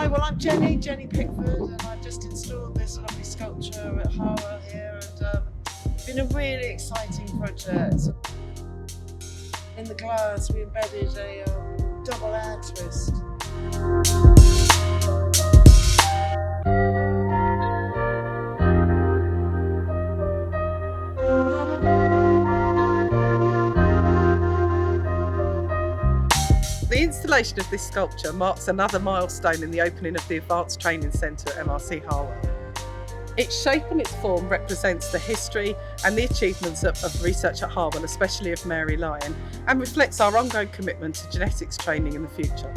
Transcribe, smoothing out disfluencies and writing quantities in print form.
Hi, well I'm Jenny Pickford, and I've just installed this lovely sculpture at Harwell here, and it's been a really exciting project. In the glass we embedded a double air twist. The installation of this sculpture marks another milestone in the opening of the Advanced Training Centre at MRC Harwell. Its shape and its form represents the history and the achievements of research at Harwell, especially of Mary Lyon, and reflects our ongoing commitment to genetics training in the future.